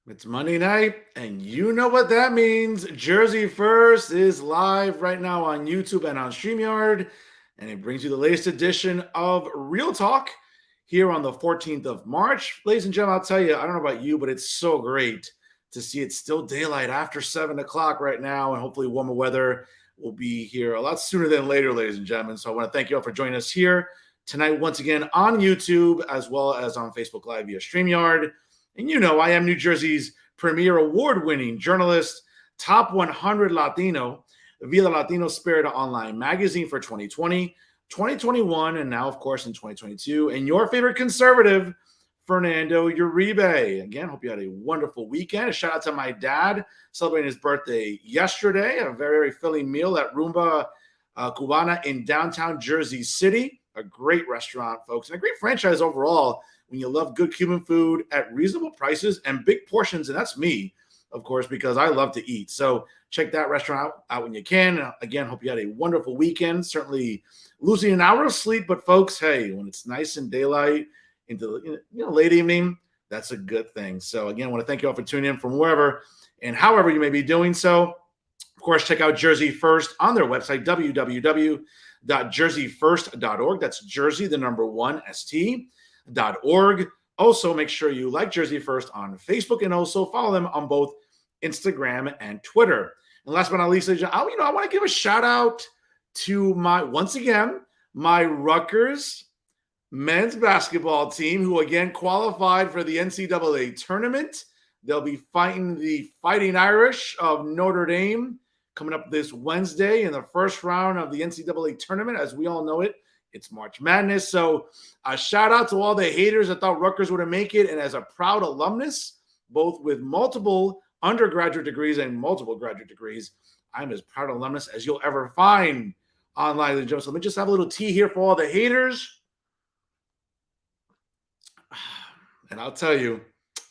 It's Monday night, and you know what that means. Jersey First is live right now on YouTube and on StreamYard, and it brings you the latest edition of Real Talk here on the 14th of March. Ladies and gentlemen, I'll tell you, I don't know about you, but it's so great to see it's still daylight after 7 o'clock right now, and hopefully warmer weather will be here a lot sooner than later, ladies and gentlemen. So I want to thank you all for joining us here tonight once again on YouTube as well as on Facebook Live via StreamYard. And you know, I am New Jersey's premier award-winning journalist, top 100 Latino via the Latino Spirit Online magazine for 2020, 2021, and now, of course, in 2022. And your favorite conservative, Fernando Uribe. Again, hope you had a wonderful weekend. A shout out to my dad celebrating his birthday yesterday. A very, very filling meal at Rumba Cubana in downtown Jersey City. A great restaurant, folks, and a great franchise overall. When you love good Cuban food at reasonable prices and big portions, and that's me, of course, because I love to eat. So check that restaurant out when you can. Again, hope you had a wonderful weekend. Certainly losing an hour of sleep, but folks, hey, when it's nice and daylight into late evening, that's a good thing. So again, I want to thank you all for tuning in from wherever and however you may be doing so. Of course, check out Jersey First on their website, www.jerseyfirst.org. That's Jersey, the number 1 ST.org. Also, make sure you like Jersey First on Facebook and also follow them on both Instagram and Twitter. And last but not least, I want to give a shout out to my Rutgers men's basketball team, who again qualified for the NCAA tournament. They'll be fighting the Fighting Irish of Notre Dame coming up this Wednesday in the first round of the NCAA tournament. As we all know it, it's March Madness. So a shout out to all the haters that thought Rutgers wouldn't make it. And as a proud alumnus, both with multiple undergraduate degrees and multiple graduate degrees, I'm as proud an alumnus as you'll ever find online, ladies and gentlemen. So let me just have a little tea here for all the haters. And I'll tell you,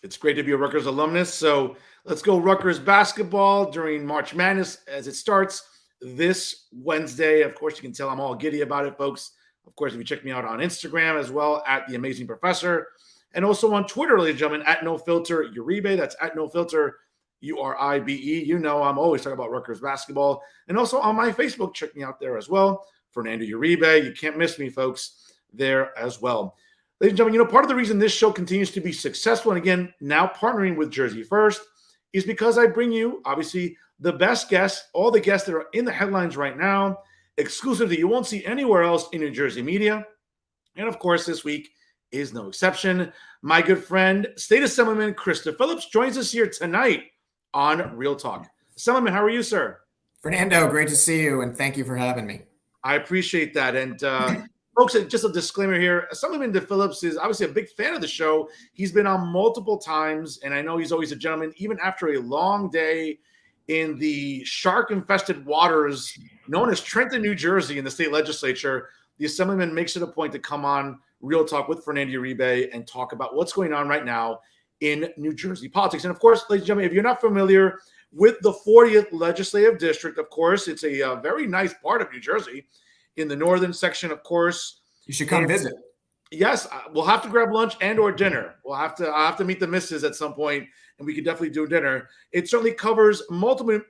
it's great to be a Rutgers alumnus. So let's go Rutgers basketball during March Madness as it starts this Wednesday. Of course, you can tell I'm all giddy about it, folks. Of course, if you check me out on Instagram as well, at The Amazing Professor, and also on Twitter, ladies and gentlemen, at No Filter Uribe. That's at No Filter Uribe. You know I'm always talking about Rutgers basketball. And also on my Facebook, check me out there as well. Fernando Uribe. You can't miss me, folks, there as well. Ladies and gentlemen, part of the reason this show continues to be successful, and again, now partnering with Jersey First, is because I bring you, obviously, the best guests, all the guests that are in the headlines right now, exclusive that you won't see anywhere else in New Jersey media. And of course, this week is no exception. My good friend, State Assemblyman Chris DePhillips joins us here tonight on Real Talk. Assemblyman, how are you, sir? Fernando, great to see you, and thank you for having me. I appreciate that. And folks, just a disclaimer here. Assemblyman DePhillips is obviously a big fan of the show. He's been on multiple times, and I know he's always a gentleman, even after a long day in the shark-infested waters known as Trenton, New Jersey, in the state legislature. The Assemblyman makes it a point to come on Real Talk with Fernando Uribe and talk about what's going on right now in New Jersey politics. And of course, ladies and gentlemen, if you're not familiar with the 40th Legislative District, of course, it's a very nice part of New Jersey in the northern section, of course. You should come visit. Yes, we'll have to grab lunch and or dinner. I'll have to meet the missus at some point, and we could definitely do dinner. It certainly covers multiple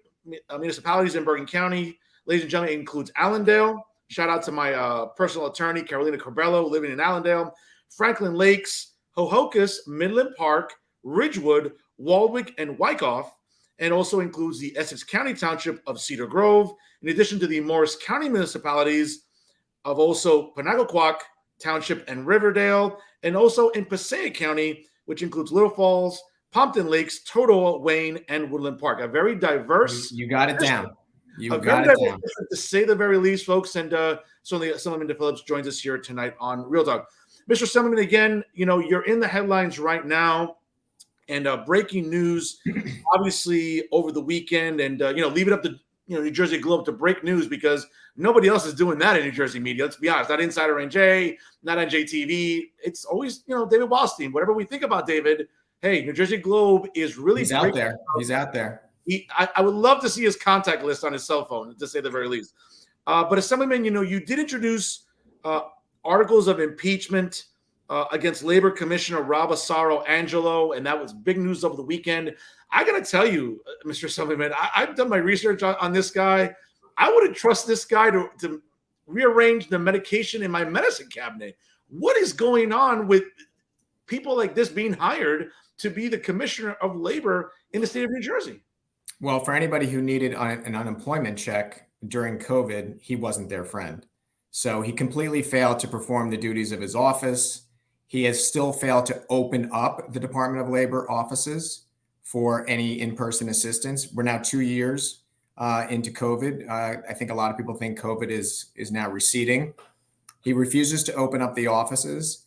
municipalities in Bergen County. Ladies and gentlemen, it includes Allendale. Shout out to my personal attorney, Carolina Corbello, living in Allendale. Franklin Lakes, Hohokus, Midland Park, Ridgewood, Waldwick, and Wyckoff. And also includes the Essex County Township of Cedar Grove, in addition to the Morris County municipalities of also Penagoquac Township and Riverdale, and also in Passaic County, which includes Little Falls, Pompton Lakes, Totowa, Wayne, and Woodland Park. A very diverse. You got it down. You got it down. To say the very least, folks. And certainly Assemblyman DePhillips joins us here tonight on Real Talk. Mr. Assemblyman, again, you're in the headlines right now. And breaking news, obviously, over the weekend. And, leave it up to New Jersey Globe to break news, because nobody else is doing that in New Jersey media. Let's be honest. Not Insider NJ, not NJTV. It's always, David Wallstein. Whatever we think about David, hey, New Jersey Globe is really. He's out there. He's out there. I would love to see his contact list on his cell phone, to say the very least. But Assemblyman, you did introduce articles of impeachment against Labor Commissioner Rob Asaro Angelo, and that was big news over the weekend. I got to tell you, Mr. Assemblyman, I've done my research on this guy. I wouldn't trust this guy to rearrange the medication in my medicine cabinet. What is going on with people like this being hired to be the commissioner of labor in the state of New Jersey? Well, for anybody who needed an unemployment check during COVID, he wasn't their friend. So he completely failed to perform the duties of his office. He has still failed to open up the Department of Labor offices for any in-person assistance. We're now 2 years into COVID. I think a lot of people think COVID is now receding. He refuses to open up the offices.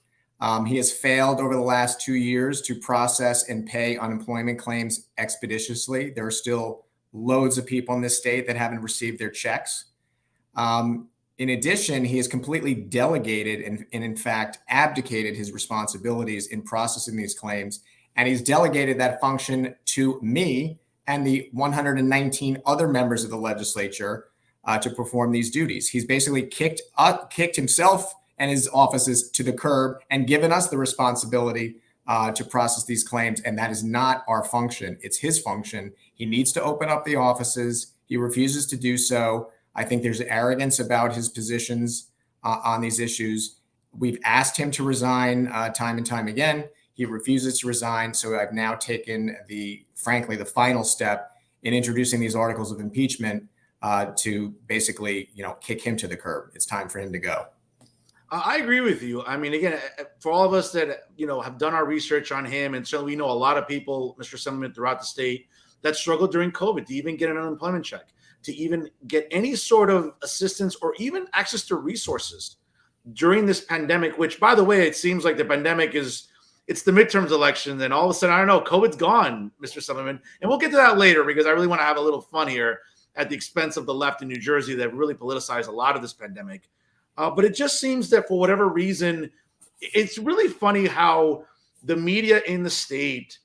He has failed over the last 2 years to process and pay unemployment claims expeditiously. There are still loads of people in this state that haven't received their checks. In addition, he has completely delegated and in fact abdicated his responsibilities in processing these claims. And he's delegated that function to me and the 119 other members of the legislature to perform these duties. He's basically kicked himself and his offices to the curb and given us the responsibility to process these claims. And that is not our function. It's his function. He needs to open up the offices. He refuses to do so. I think there's arrogance about his positions on these issues. We've asked him to resign time and time again. He refuses to resign. So I've now taken frankly, the final step in introducing these articles of impeachment to basically, kick him to the curb. It's time for him to go. I agree with you. I mean, again, for all of us that, have done our research on him, and certainly we know a lot of people, Mr. Assemblyman, throughout the state that struggled during COVID to even get an unemployment check, to even get any sort of assistance or even access to resources during this pandemic, which, by the way, it seems like the pandemic it's the midterms election. And all of a sudden, I don't know, COVID's gone, Mr. Assemblyman. And we'll get to that later because I really want to have a little fun here at the expense of the left in New Jersey that really politicized a lot of this pandemic. But it just seems that for whatever reason, it's really funny how the media in the state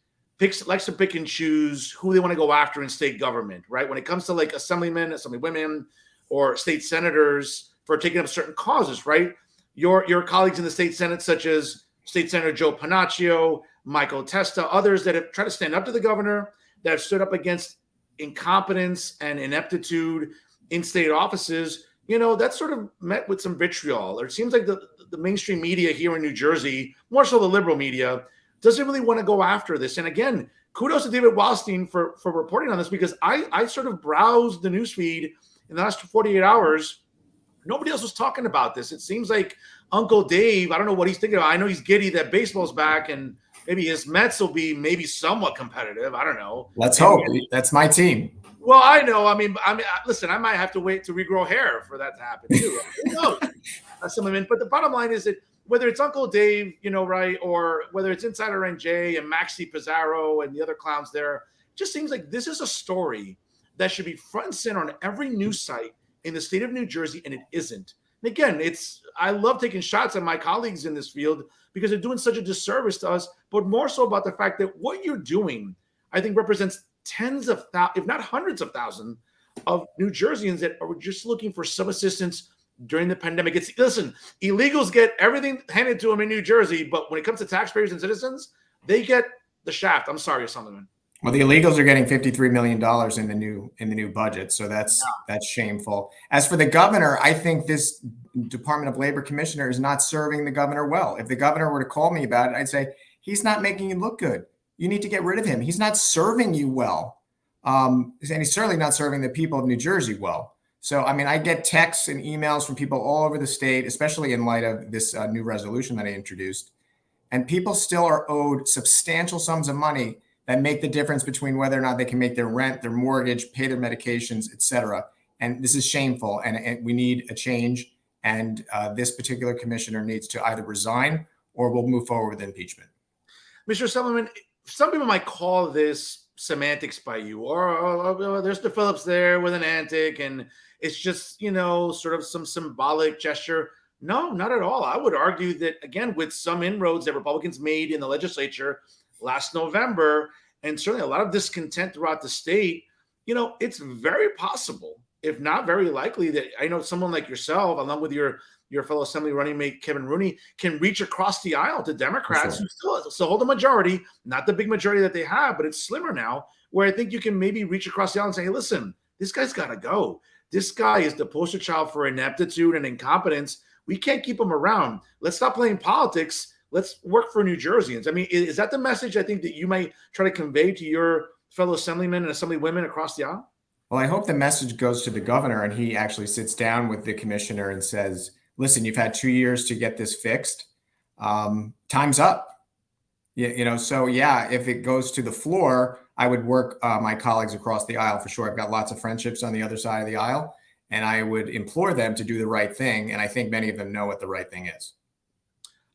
likes to pick and choose who they want to go after in state government, right? When it comes to like assemblymen, assemblywomen, or state senators for taking up certain causes, right? Your colleagues in the state Senate, such as State Senator Joe Panaccio, Michael Testa, others that have tried to stand up to the governor, that have stood up against incompetence and ineptitude in state offices, that's sort of met with some vitriol. Or it seems like the mainstream media here in New Jersey, more so the liberal media, doesn't really want to go after this. And again, kudos to David Wildstein for reporting on this, because I sort of browsed the newsfeed in the last 48 hours. Nobody else was talking about this. It seems like Uncle Dave, I don't know what he's thinking about. I know he's giddy that baseball's back and maybe his Mets will be maybe somewhat competitive. I don't know. Let's hope. That's my team. Well, I know. I mean, listen, I might have to wait to regrow hair for that to happen too. Who knows? But the bottom line is that whether it's Uncle Dave, right, or whether it's Insider NJ and Maxie Pizarro and the other clowns there, it just seems like this is a story that should be front and center on every news site in the state of New Jersey, and it isn't. And again, I love taking shots at my colleagues in this field because they're doing such a disservice to us, but more so about the fact that what you're doing, I think, represents tens of thousands, if not hundreds of thousands, of New Jerseyans that are just looking for some assistance during the pandemic. Listen, illegals get everything handed to them in New Jersey, but when it comes to taxpayers and citizens, they get the shaft. I'm sorry, Assemblyman. Well, the illegals are getting $53 million in the new budget, so that's shameful. As for the governor, I think this Department of Labor commissioner is not serving the governor well. If the governor were to call me about it, I'd say he's not making you look good. You need to get rid of him. He's not serving you well, and he's certainly not serving the people of New Jersey well. So, I mean, I get texts and emails from people all over the state, especially in light of this new resolution that I introduced, and people still are owed substantial sums of money that make the difference between whether or not they can make their rent, their mortgage, pay their medications, et cetera. And this is shameful, and we need a change. And this particular commissioner needs to either resign or we'll move forward with impeachment. Mr. Assemblyman, some people might call this semantics by you, or there's DePhillips there with an antic, and it's just, sort of some symbolic gesture. No, not at all. I would argue that, again, with some inroads that Republicans made in the legislature last November, and certainly a lot of discontent throughout the state, it's very possible, if not very likely, that I know someone like yourself, along with your your fellow Assembly running mate Kevin Rooney can reach across the aisle to Democrats Sure. who still hold a majority, not the big majority that they have, but it's slimmer now, where I think you can maybe reach across the aisle and say, hey, listen, this guy's got to go. This guy is the poster child for ineptitude and incompetence. We can't keep him around. Let's stop playing politics. Let's work for New Jerseyans. I mean, is that the message I think that you might try to convey to your fellow assemblymen and assemblywomen across the aisle? Well, I hope the message goes to the governor and he actually sits down with the commissioner and says, listen, you've had 2 years to get this fixed. Time's up. So yeah, if it goes to the floor, I would work my colleagues across the aisle for sure. I've got lots of friendships on the other side of the aisle, and I would implore them to do the right thing. And I think many of them know what the right thing is.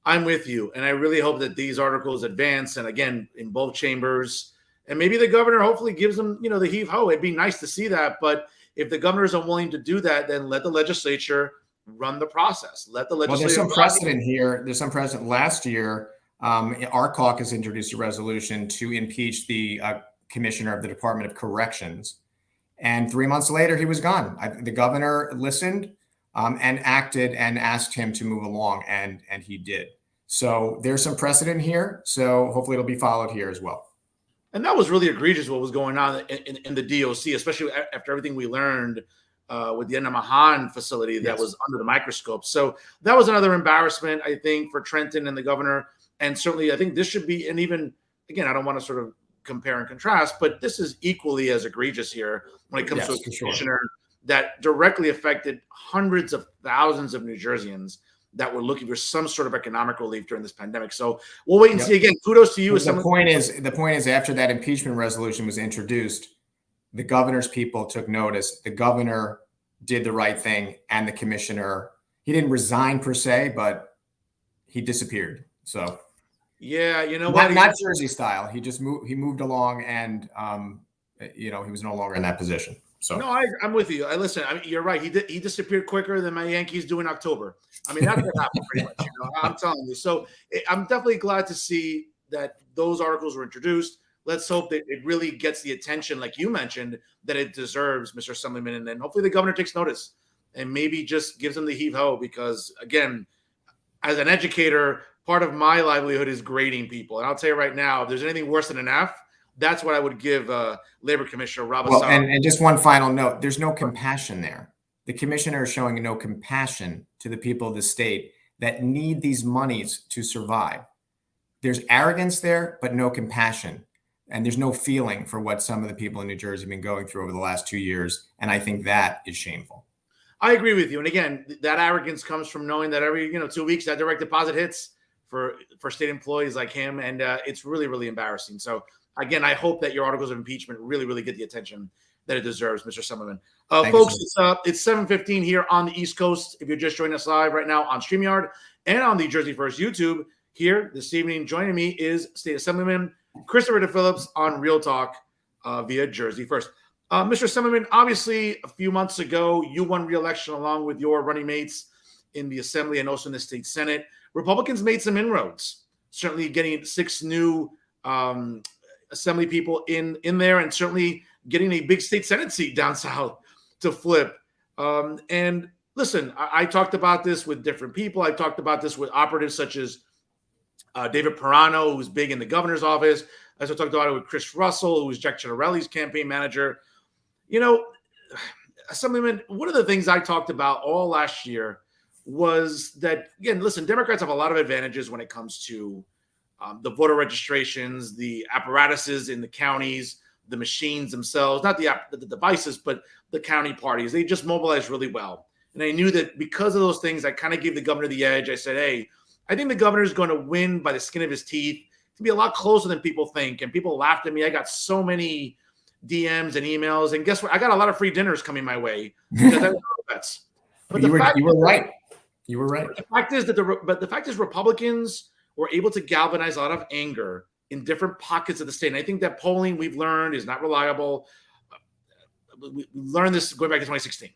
I'm with you. And I really hope that these articles advance. And again, in both chambers, and maybe the governor hopefully gives them, the heave ho. It'd be nice to see that. But if the governor is unwilling to do that, then let the legislature run the process. Let the legislature. Well, there's some precedent here. There's some precedent. Last year, our caucus introduced a resolution to impeach the commissioner of the Department of Corrections. And 3 months later, he was gone. The governor listened and acted and asked him to move along, and he did. So there's some precedent here. So hopefully it'll be followed here as well. And that was really egregious what was going on in the DOC, especially after everything we learned with the Enna Mahan facility that was under the microscope. So that was another embarrassment, I think, for Trenton and the governor. And certainly I think this should be, and even, again, I don't want to sort of compare and contrast, but this is equally as egregious here when it comes to a commissioner that directly affected hundreds of thousands of New Jerseyans that were looking for some sort of economic relief during this pandemic. So we'll wait and see. Again, kudos to you. The point is after that impeachment resolution was introduced, the governor's people took notice. The governor did the right thing, and the commissioner, he didn't resign per se, but he disappeared. So yeah, not Jersey style. He just moved along, and he was no longer in that position. So no, I'm with you. Listen, you're right. He disappeared quicker than my Yankees do in October. I mean, that's what happened pretty much. I'm telling you. So I'm definitely glad to see that those articles were introduced. Let's hope that it really gets the attention, like you mentioned, that it deserves, Mr. Assemblyman. And then hopefully the governor takes notice and maybe just gives them the heave ho, because again, as an educator, part of my livelihood is grading people. And I'll tell you right now, if there's anything worse than an F, that's what I would give Labor Commissioner Rob Assad. Well, and just one final note, there's no compassion there. The commissioner is showing no compassion to the people of the state that need these monies to survive. There's arrogance there, but no compassion. And there's no feeling for what some of the people in New Jersey have been going through over the last 2 years. And I think that is shameful. I agree with you. And again, that arrogance comes from knowing that every 2 weeks that direct deposit hits for state employees like him. And it's really, really embarrassing. So again, I hope that your articles of impeachment really, really get the attention that it deserves, Mr. Assemblyman. Folks, it's 7:15 here on the East Coast. If you're just joining us live right now on StreamYard and on the Jersey First YouTube, here this evening joining me is State Assemblyman Christopher DePhillips on Real Talk via Jersey First. Mr. Assemblyman, obviously a few months ago, you won re-election along with your running mates in the Assembly and also in the State Senate. Republicans made some inroads, certainly getting 6 new Assembly people in there, and certainly getting a big State Senate seat down south to flip. And listen, I talked about this with different people. I talked about this with operatives such as David Perano, who's big in the governor's office. I also talked about it with Chris Russell, who's Jack Ciarelli's campaign manager. Assemblyman, one of the things I talked about all last year was that, again, listen, Democrats have a lot of advantages when it comes to the voter registrations, the apparatuses in the counties, the machines themselves, not the devices, but the county parties. They just mobilize really well. And I knew that because of those things, I kind of gave the governor the edge. I said, hey, I think the governor is going to win by the skin of his teeth. It's going to be a lot closer than people think. And people laughed at me. I got so many DMs and emails. And guess what? I got a lot of free dinners coming my way because I was bets. But you were right. You were right. The fact is Republicans were able to galvanize a lot of anger in different pockets of the state. And I think that polling we've learned is not reliable. We learned this going back to 2016.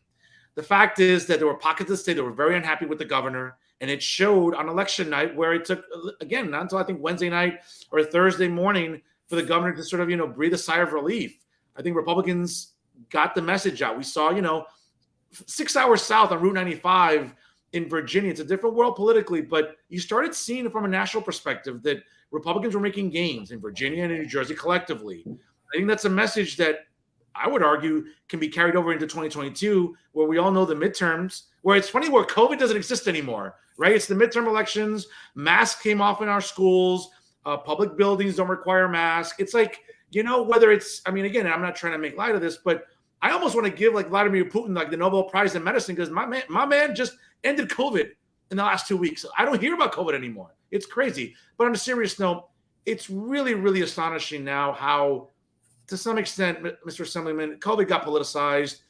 The fact is that there were pockets of the state that were very unhappy with the governor. And it showed on election night, where it took, again, not until I think Wednesday night or Thursday morning for the governor to sort of, breathe a sigh of relief. I think Republicans got the message out. We saw, 6 hours south on Route 95 in Virginia. It's a different world politically, but you started seeing from a national perspective that Republicans were making gains in Virginia and in New Jersey collectively. I think that's a message that I would argue can be carried over into 2022, where we all know the midterms, where it's funny where COVID doesn't exist anymore, right? It's the midterm elections. Masks came off in our schools. Public buildings don't require masks. It's like, whether it's, I mean, again, I'm not trying to make light of this, but I almost want to give like Vladimir Putin like the Nobel Prize in medicine, because my man just ended COVID in the last 2 weeks. I don't hear about COVID anymore. It's crazy. But on a serious note, it's really, really astonishing now how, to some extent, Mr. Assemblyman, COVID got politicized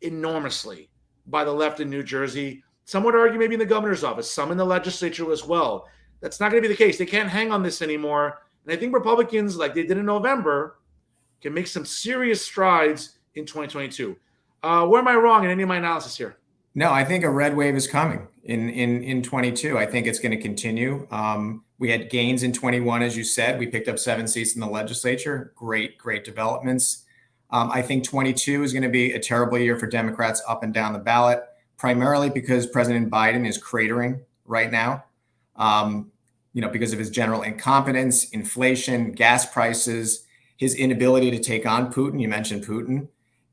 enormously by the left in New Jersey. Some would argue maybe in the governor's office, some in the legislature as well. That's not going to be the case. They can't hang on this anymore. And I think Republicans, like they did in November, can make some serious strides in 2022. Where am I wrong in any of my analysis here? No, I think a red wave is coming in 22. I think it's going to continue. We had gains in 21, as you said. We picked up 7 seats in the legislature. Great developments. I think 22 is going to be a terrible year for Democrats up and down the ballot, primarily because President Biden is cratering right now. Because of his general incompetence, inflation, gas prices, his inability to take on Putin. You mentioned Putin.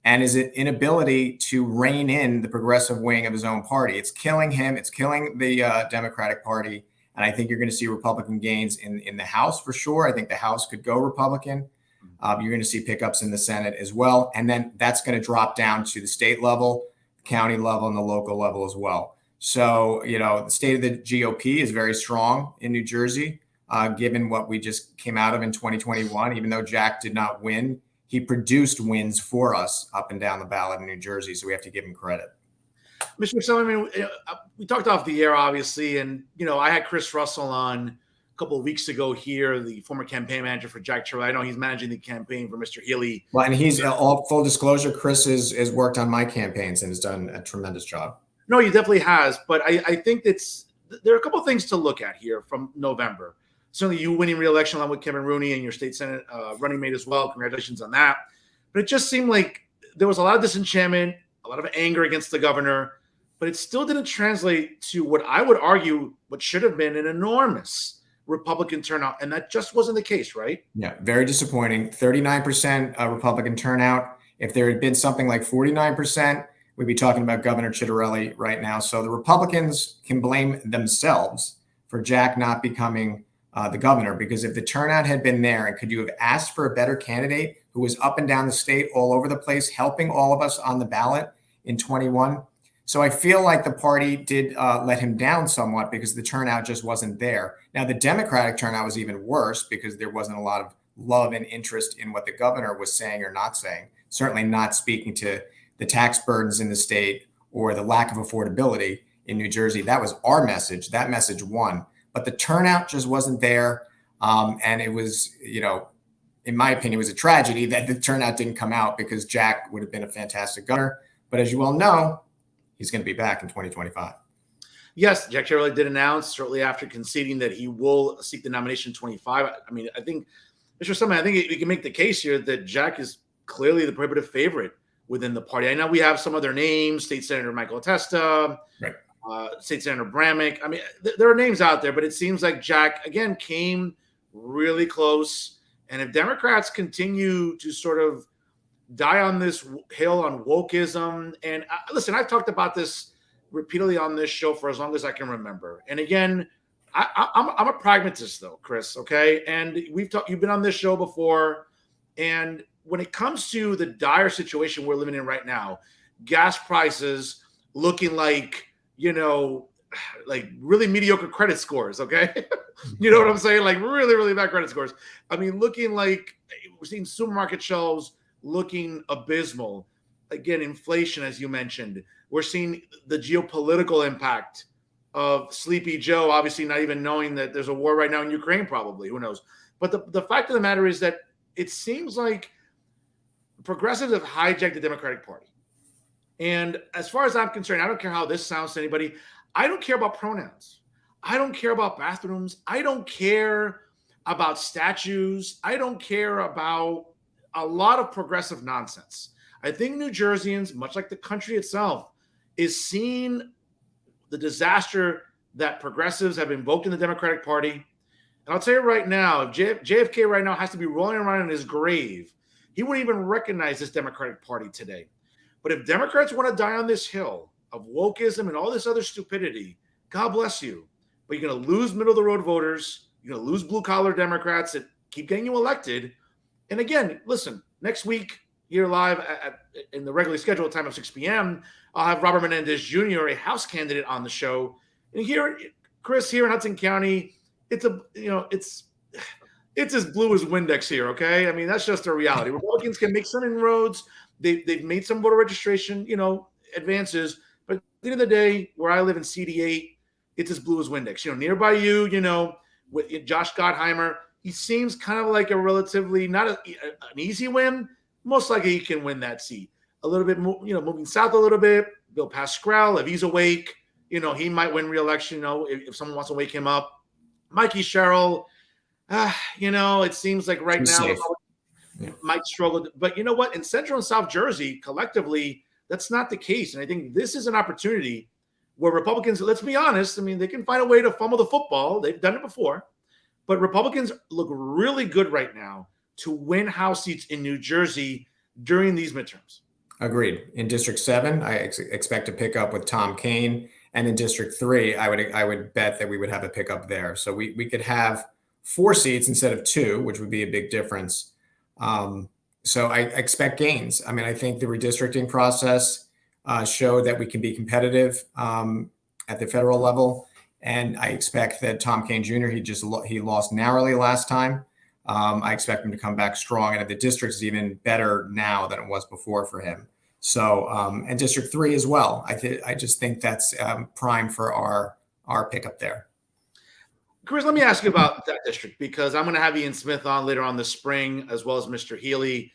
And his inability to rein in the progressive wing of his own party. It's killing him. It's killing the Democratic Party. And I think you're going to see Republican gains in the House for sure. I think the House could go Republican. You're going to see pickups in the Senate as well. And then that's going to drop down to the state level, county level, and the local level as well. So, the state of the GOP is very strong in New Jersey, given what we just came out of in 2021. Even though Jack did not win, he produced wins for us up and down the ballot in New Jersey, so we have to give him credit. Mr. Assemblyman, we talked off the air, obviously, and, I had Chris Russell on a couple of weeks ago here, the former campaign manager for Jack Chiarelli. I know he's managing the campaign for Mr. Healy. Well, and he's, all full disclosure, Chris has worked on my campaigns and has done a tremendous job. No, he definitely has, but I think there are a couple of things to look at here from November. Certainly you winning re-election along with Kevin Rooney and your state Senate running mate as well. Congratulations on that. But it just seemed like there was a lot of disenchantment, a lot of anger against the governor, but it still didn't translate to what I would argue what should have been an enormous Republican turnout. And that just wasn't the case, right? Yeah, very disappointing. 39% Republican turnout. If there had been something like 49%, we'd be talking about Governor Chiarelli right now. So the Republicans can blame themselves for Jack not becoming the governor, because if the turnout had been there, and could you have asked for a better candidate who was up and down the state, all over the place, helping all of us on the ballot in 21? So I feel like the party did let him down somewhat because the turnout just wasn't there. Now, the Democratic turnout was even worse because there wasn't a lot of love and interest in what the governor was saying or not saying, certainly not speaking to the tax burdens in the state or the lack of affordability in New Jersey. That was our message. That message won. But the turnout just wasn't there. And it was, in my opinion, it was a tragedy that the turnout didn't come out, because Jack would have been a fantastic governor. But as you all know, he's going to be back in 2025. Yes, Jack Chiarelli did announce shortly after conceding that he will seek the nomination in 25. I mean, I think, Mr. Summit, I think we can make the case here that Jack is clearly the prohibitive favorite within the party. I know we have some other names, State Senator Michael Testa, right. State Senator Bramnick. I mean, there are names out there, but it seems like Jack, again, came really close. And if Democrats continue to sort of die on this hill on wokeism, and listen, I've talked about this repeatedly on this show for as long as I can remember. And again, I'm a pragmatist, though, Chris, okay? And you've been on this show before, and when it comes to the dire situation we're living in right now, gas prices looking like, like really mediocre credit scores, okay? You know what I'm saying? Like really, really bad credit scores. I mean, looking like we're seeing supermarket shelves looking abysmal. Again, inflation, as you mentioned. We're seeing the geopolitical impact of Sleepy Joe, obviously not even knowing that there's a war right now in Ukraine, probably. Who knows? But the fact of the matter is that it seems like progressives have hijacked the Democratic Party. And as far as I'm concerned, I don't care how this sounds to anybody. I don't care about pronouns. I don't care about bathrooms. I don't care about statues. I don't care about a lot of progressive nonsense. I think New Jerseyans, much like the country itself, is seeing the disaster that progressives have invoked in the Democratic Party. And I'll tell you right now, if JFK right now has to be rolling around in his grave, he wouldn't even recognize this Democratic Party today. But if Democrats want to die on this hill of wokeism and all this other stupidity, God bless you. But you're going to lose middle of the road voters. You're going to lose blue collar Democrats that keep getting you elected. And again, listen, next week here live in the regularly scheduled time of 6 p.m., I'll have Robert Menendez Jr., a House candidate, on the show. And here, Chris, here in Hudson County, it's as blue as Windex here, okay? I mean, that's just a reality. Republicans can make some inroads. They've made some voter registration, advances. But at the end of the day, where I live in CD8, it's as blue as Windex. Nearby you, with Josh Gottheimer, he seems kind of like a relatively, not an easy win. Most likely he can win that seat. A little bit, moving south a little bit. Bill Pascrell, if he's awake, he might win re-election, if someone wants to wake him up. Mikey Sherrill, it seems like right now might struggle. But you know what? In Central and South Jersey, collectively, that's not the case. And I think this is an opportunity where Republicans, let's be honest, I mean, they can find a way to fumble the football. They've done it before. But Republicans look really good right now to win House seats in New Jersey during these midterms. Agreed. In District 7, I expect to pick up with Tom Kean. And in District 3, I would bet that we would have a pickup there. So we could have 4 seats instead of 2, which would be a big difference. So I expect gains. I mean, I think the redistricting process showed that we can be competitive at the federal level. And I expect that Tom Kean Jr., he lost narrowly last time. I expect him to come back strong. And the district is even better now than it was before for him. So, and District 3 as well. I just think that's prime for our pickup there. Chris, let me ask you about that district, because I'm going to have Ian Smith on later on this spring, as well as Mr. Healy.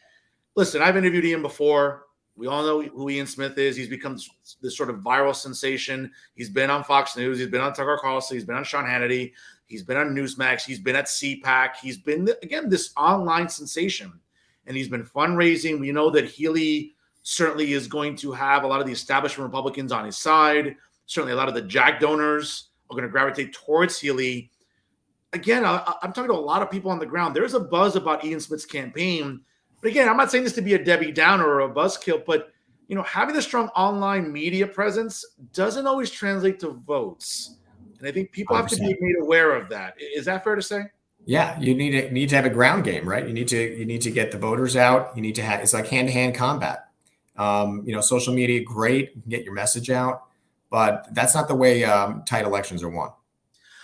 Listen, I've interviewed Ian before. We all know who Ian Smith is. He's become this sort of viral sensation. He's been on Fox News. He's been on Tucker Carlson. He's been on Sean Hannity. He's been on Newsmax. He's been at CPAC. He's been, again, this online sensation. And he's been fundraising. We know that Healy certainly is going to have a lot of the establishment Republicans on his side. Certainly a lot of the JAG donors are going to gravitate towards Healy. Again, I'm talking to a lot of people on the ground. There's a buzz about Ian Smith's campaign. But again, I'm not saying this to be a Debbie Downer or a buzzkill, but having a strong online media presence doesn't always translate to votes. And I think people 100%. Have to be made aware of that. Is that fair to say? Yeah, you need to have a ground game, right? You need to get the voters out. You need to have, it's like hand-to-hand combat. Social media, great, you can get your message out, but that's not the way tight elections are won.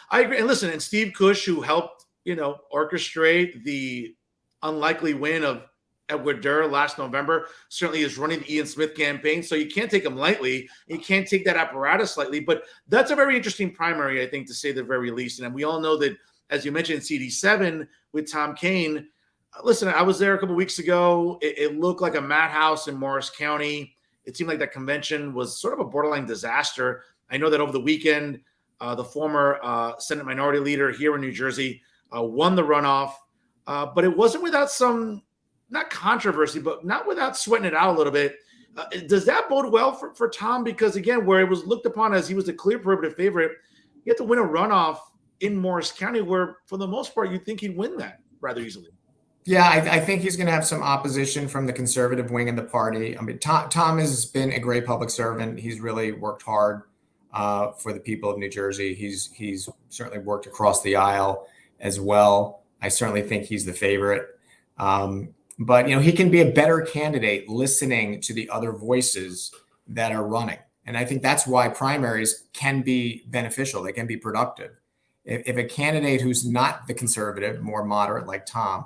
I agree. And listen, and Steve Cush, who helped, orchestrate the unlikely win of Edward Durr last November, certainly is running the Ian Smith campaign. So you can't take him lightly. You can't take that apparatus lightly. But that's a very interesting primary, I think, to say the very least. And we all know that, as you mentioned, CD7 with Tom Kean. Listen, I was there a couple of weeks ago. It looked like a madhouse in Morris County. It seemed like that convention was sort of a borderline disaster. I know that over the weekend, the former Senate Minority Leader here in New Jersey won the runoff. But it wasn't without some, not controversy, but not without sweating it out a little bit. Does that bode well for Tom? Because, again, where it was looked upon as he was the clear prohibitive favorite, you have to win a runoff in Morris County where, for the most part, you'd think he'd win that rather easily. Yeah, I think he's going to have some opposition from the conservative wing of the party. I mean, Tom has been a great public servant. He's really worked hard for the people of New Jersey. He's certainly worked across the aisle as well. I certainly think he's the favorite. But, he can be a better candidate listening to the other voices that are running. And I think that's why primaries can be beneficial. They can be productive. If a candidate who's not the conservative, more moderate like Tom,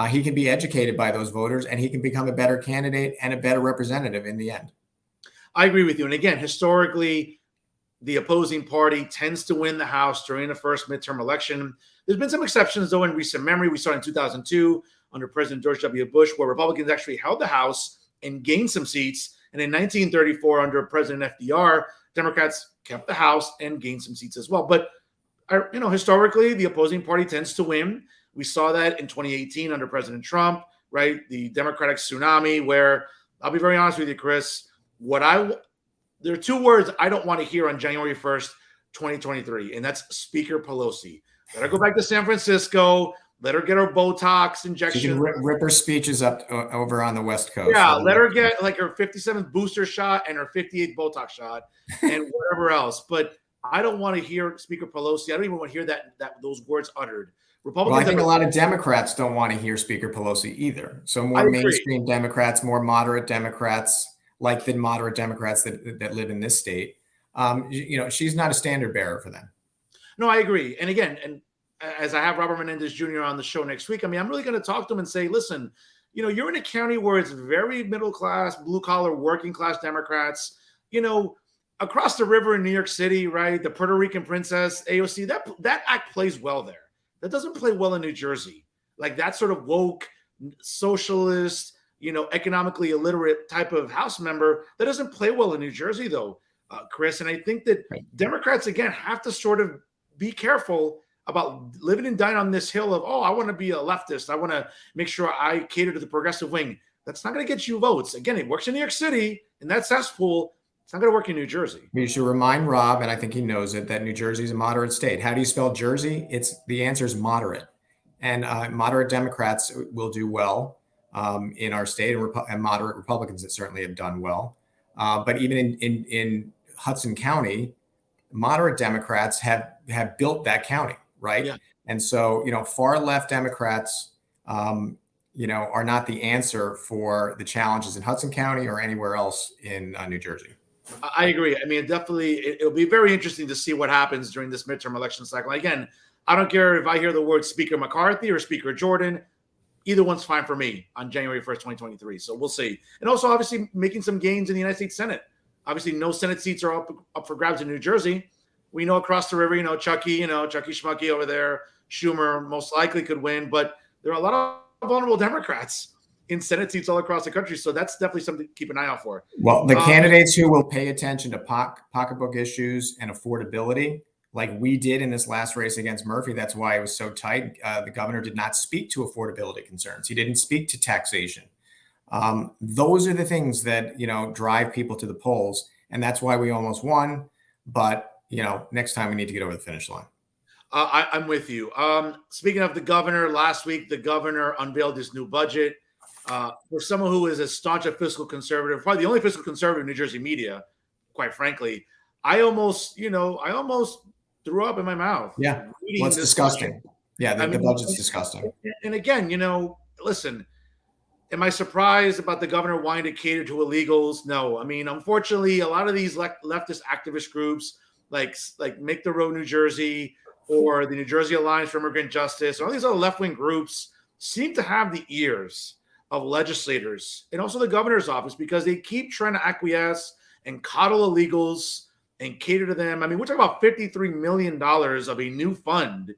he can be educated by those voters and he can become a better candidate and a better representative in the end. I agree with you. And again, historically, the opposing party tends to win the House during the first midterm election. There's been some exceptions, though, in recent memory. We saw in 2002 under President George W. Bush, where Republicans actually held the House and gained some seats. And in 1934, under President FDR, Democrats kept the House and gained some seats as well. But, historically, the opposing party tends to win. We saw that in 2018 under President Trump, right? The Democratic tsunami, where I'll be very honest with you, Chris, what I there are two words I don't want to hear on January 1st, 2023, and that's Speaker Pelosi. Let her go back to San Francisco. Let her get her Botox She can injection. rip her speeches up over on the West Coast. Yeah, let her get like her 57th booster shot and her 58th Botox shot and whatever else. But I don't want to hear Speaker Pelosi. I don't even want to hear those words uttered. Republicans. Well, I think a lot of Democrats don't want to hear Speaker Pelosi either. So more mainstream Democrats, more moderate Democrats, like the moderate Democrats that live in this state, she's not a standard bearer for them. No, I agree. And again, and as I have Robert Menendez Jr. on the show next week, I mean, I'm really going to talk to him and say, listen, you're in a county where it's very middle class, blue collar, working class Democrats, across the river in New York City, right? The Puerto Rican princess, AOC, that act plays well there. That doesn't play well in New Jersey. Like that sort of woke, socialist, economically illiterate type of House member, that doesn't play well in New Jersey, though, Chris. And I think that Democrats, again, have to sort of be careful about living and dying on this hill of, I want to be a leftist. I want to make sure I cater to the progressive wing. That's not going to get you votes. Again, it works in New York City, and that cesspool. It's not going to work in New Jersey. You should remind Rob, and I think he knows it, that New Jersey is a moderate state. How do you spell Jersey? The answer is moderate. And moderate Democrats will do well in our state, and moderate Republicans that certainly have done well. But even in Hudson County, moderate Democrats have built that county, right? Yeah. And so, far left Democrats, are not the answer for the challenges in Hudson County or anywhere else in New Jersey. I agree. I mean, it'll be very interesting to see what happens during this midterm election cycle. Again, I don't care if I hear the word Speaker McCarthy or Speaker Jordan. Either one's fine for me on January 1st, 2023. So we'll see. And also, obviously, making some gains in the United States Senate. Obviously, no Senate seats are up for grabs in New Jersey. We know across the river, Chucky Schmucky over there, Schumer most likely could win. But there are a lot of vulnerable Democrats in Senate seats all across the country. So that's definitely something to keep an eye out for. Well, the candidates who will pay attention to pocketbook issues and affordability, like we did in this last race against Murphy, that's why it was so tight. The governor did not speak to affordability concerns. He didn't speak to taxation. Those are the things that, drive people to the polls. And that's why we almost won. But, next time we need to get over the finish line. I'm with you. Speaking of the governor, last week, the governor unveiled his new budget. For someone who is as staunch a fiscal conservative, probably the only fiscal conservative in New Jersey media, quite frankly, I almost threw up in my mouth. Yeah, well, it's disgusting. Budget. Yeah, the budget's disgusting. And again, listen, am I surprised about the governor wanting to cater to illegals? No. I mean, unfortunately, a lot of these leftist activist groups, like Make the Road New Jersey or the New Jersey Alliance for Immigrant Justice, all these other left-wing groups seem to have the ears of legislators and also the governor's office because they keep trying to acquiesce and coddle illegals and cater to them. I mean, we're talking about $53 million of a new fund,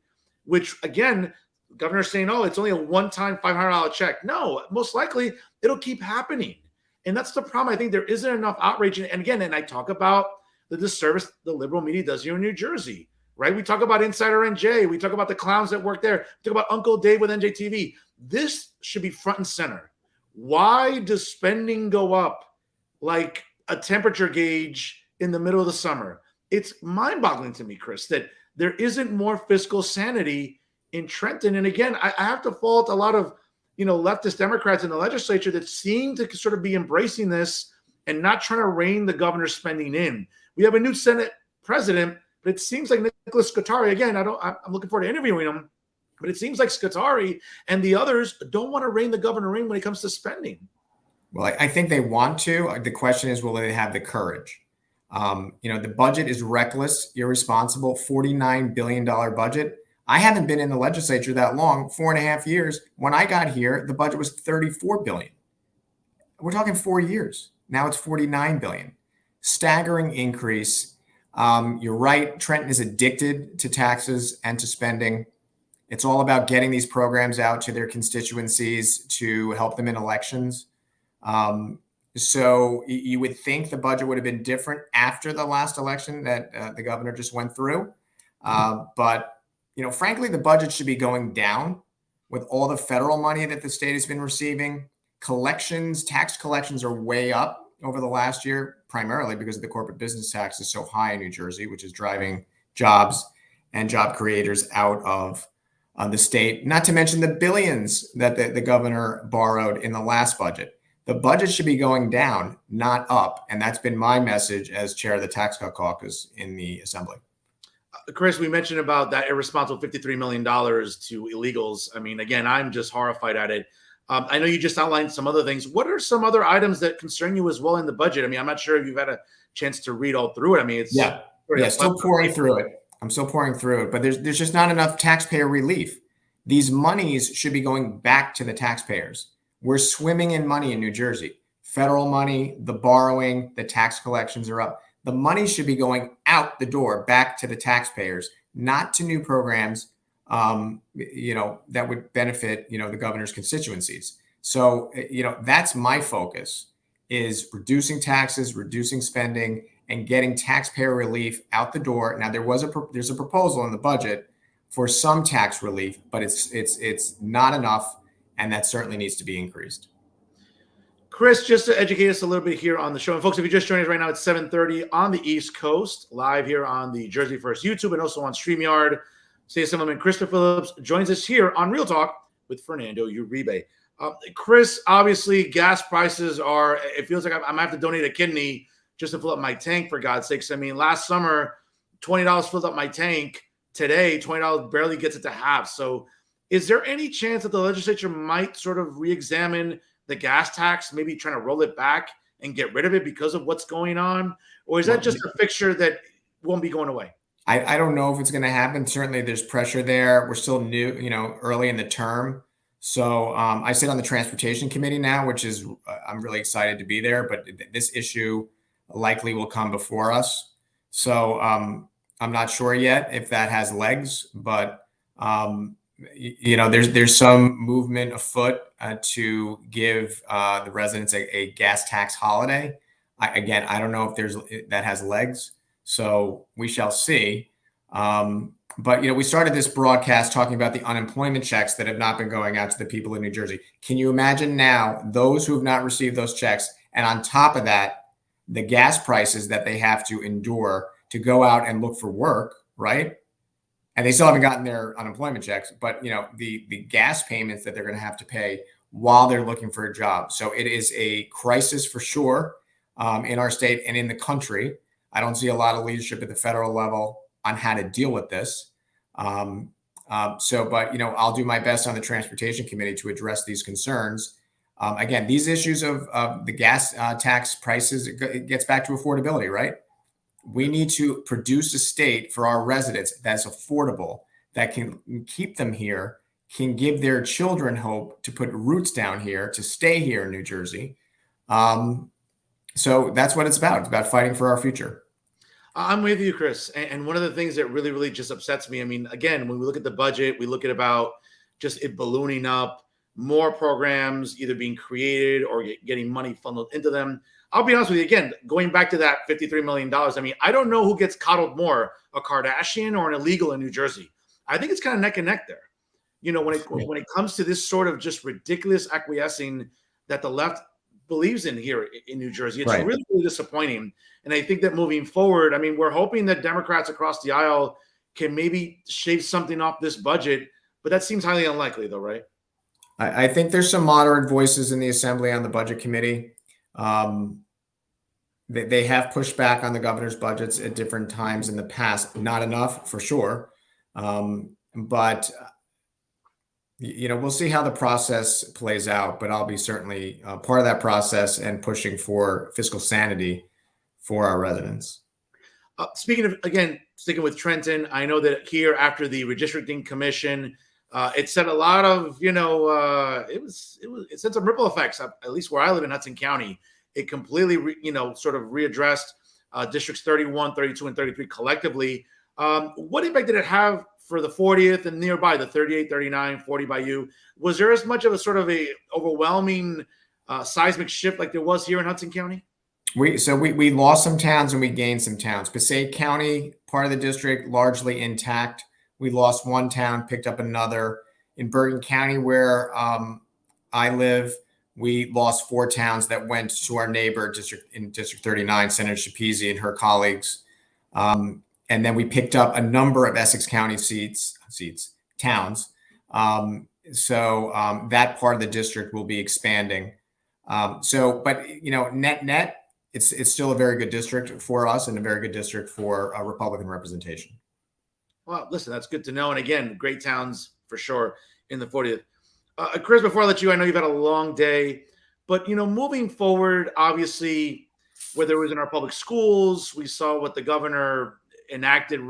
which, again, the governor's saying, it's only a one-time $500 check. No, most likely it'll keep happening. And that's the problem. I think there isn't enough outrage. And again, I talk about the disservice the liberal media does here in New Jersey, right? We talk about Insider NJ. We talk about the clowns that work there. We talk about Uncle Dave with NJTV. This should be front and center. Why does spending go up like a temperature gauge in the middle of the summer? It's mind-boggling to me, Chris, that there isn't more fiscal sanity in Trenton. And again, I have to fault a lot of, leftist Democrats in the legislature that seem to sort of be embracing this and not trying to rein the governor's spending in. We have a new Senate president, but it seems like Nicholas Scutari, again, I'm looking forward to interviewing him, but it seems like Scutari and the others don't want to rein the governor in when it comes to spending. Well, I think they want to. The question is, will they have the courage? The budget is reckless, irresponsible, $49 billion budget. I haven't been in the legislature that long, 4.5 years. When I got here, the budget was $34 billion. We're talking 4 years. Now it's $49 billion. Staggering increase. You're right. Trenton is addicted to taxes and to spending. It's all about getting these programs out to their constituencies to help them in elections. So you would think the budget would have been different after the last election that the governor just went through. But, frankly, the budget should be going down with all the federal money that the state has been receiving. Tax collections are way up. over the last year, primarily because the corporate business tax is so high in New Jersey, which is driving jobs and job creators out of the state, not to mention the billions that the governor borrowed in the last budget. The budget should be going down, not up. And that's been my message as chair of the tax cut caucus in the assembly. Chris, we mentioned about that irresponsible $53 million to illegals. I mean, again, I'm just horrified at it. I know you just outlined some other things. What are some other items that concern you as well in the budget? I mean, I'm not sure if you've had a chance to read all through it. I mean, it's still pouring through it. I'm still pouring through it, but there's just not enough taxpayer relief. These monies should be going back to the taxpayers. We're swimming in money in New Jersey. Federal money, the borrowing, the tax collections are up. The money should be going out the door back to the taxpayers, not to new programs, that would benefit, the governor's constituencies. So, that's my focus, is reducing taxes, reducing spending, and getting taxpayer relief out the door. Now, there's a proposal in the budget for some tax relief, but it's not enough, and that certainly needs to be increased. Chris, just to educate us a little bit here on the show, and folks, if you just joined us right now, it's 7:30 on the East Coast, live here on the Jersey First YouTube and also on StreamYard. State Assemblyman Chris DePhillips joins us here on Real Talk with Fernando Uribe. Chris, obviously, gas prices it feels like I'm going to have to donate a kidney just to fill up my tank, for God's sakes. I mean, last summer, $20 filled up my tank. Today, $20 barely gets it to half. So is there any chance that the legislature might sort of re-examine the gas tax, maybe trying to roll it back and get rid of it because of what's going on? Or is that just a fixture that won't be going away? I don't know if it's going to happen. Certainly there's pressure there. We're still new, early in the term. So I sit on the transportation committee now, which is, I'm really excited to be there, but this issue likely will come before us. So I'm not sure yet if that has legs, but there's some movement afoot to give the residents a gas tax holiday. I don't know if that has legs, so we shall see. But we started this broadcast talking about the unemployment checks that have not been going out to the people in New Jersey. Can you imagine now those who have not received those checks, and on top of that, the gas prices that they have to endure to go out and look for work, right? And they still haven't gotten their unemployment checks, but the gas payments that they're going to have to pay while they're looking for a job. So it is a crisis for sure in our state and in the country. I don't see a lot of leadership at the federal level on how to deal with this. But I'll do my best on the transportation committee to address these concerns. Again, these issues of the gas tax prices, it gets back to affordability, right? We need to produce a state for our residents that's affordable, that can keep them here, can give their children hope to put roots down here, to stay here in New Jersey. So that's what it's about. It's about fighting for our future. I'm with you, Chris. And one of the things that really, really just upsets me, I mean, again, when we look at the budget, we look at about just it ballooning up, more programs either being created or getting money funneled into them. I'll be honest with you, again, going back to that $53 million, I mean, I don't know who gets coddled more, a Kardashian or an illegal in New Jersey. I think it's kind of neck and neck there. When it comes to this sort of just ridiculous acquiescing that the left believes in here in New Jersey, it's really, really disappointing. And I think that moving forward, I mean, we're hoping that Democrats across the aisle can maybe shave something off this budget, but that seems highly unlikely though, right? I think there's some moderate voices in the assembly on the budget committee. They have pushed back on the governor's budgets at different times in the past. Not enough, for sure. But we'll see how the process plays out. But I'll be certainly part of that process and pushing for fiscal sanity for our residents. Speaking of, again, sticking with Trenton, I know that here after the redistricting commission, it said a lot of, it said some ripple effects, at least where I live in Hudson County. It completely, sort of readdressed districts 31, 32, and 33 collectively. What impact did it have for the 40th and nearby, the 38, 39, 40 by you? Was there as much of a sort of a overwhelming seismic shift like there was here in Hudson County? We lost some towns and we gained some towns. Passaic County, part of the district, largely intact. We lost one town, picked up another. In Bergen County, where I live, We lost 4 towns that went to our neighbor district in District 39, Senator Shapizi and her colleagues. And then we picked up a number of Essex County towns. That part of the district will be expanding. But net, it's still a very good district for us and a very good district for Republican representation. Well, listen, that's good to know. And again, great towns for sure in the 40th. Chris, before I let you, I know you've had a long day, but moving forward, obviously, whether it was in our public schools, we saw what the governor enacted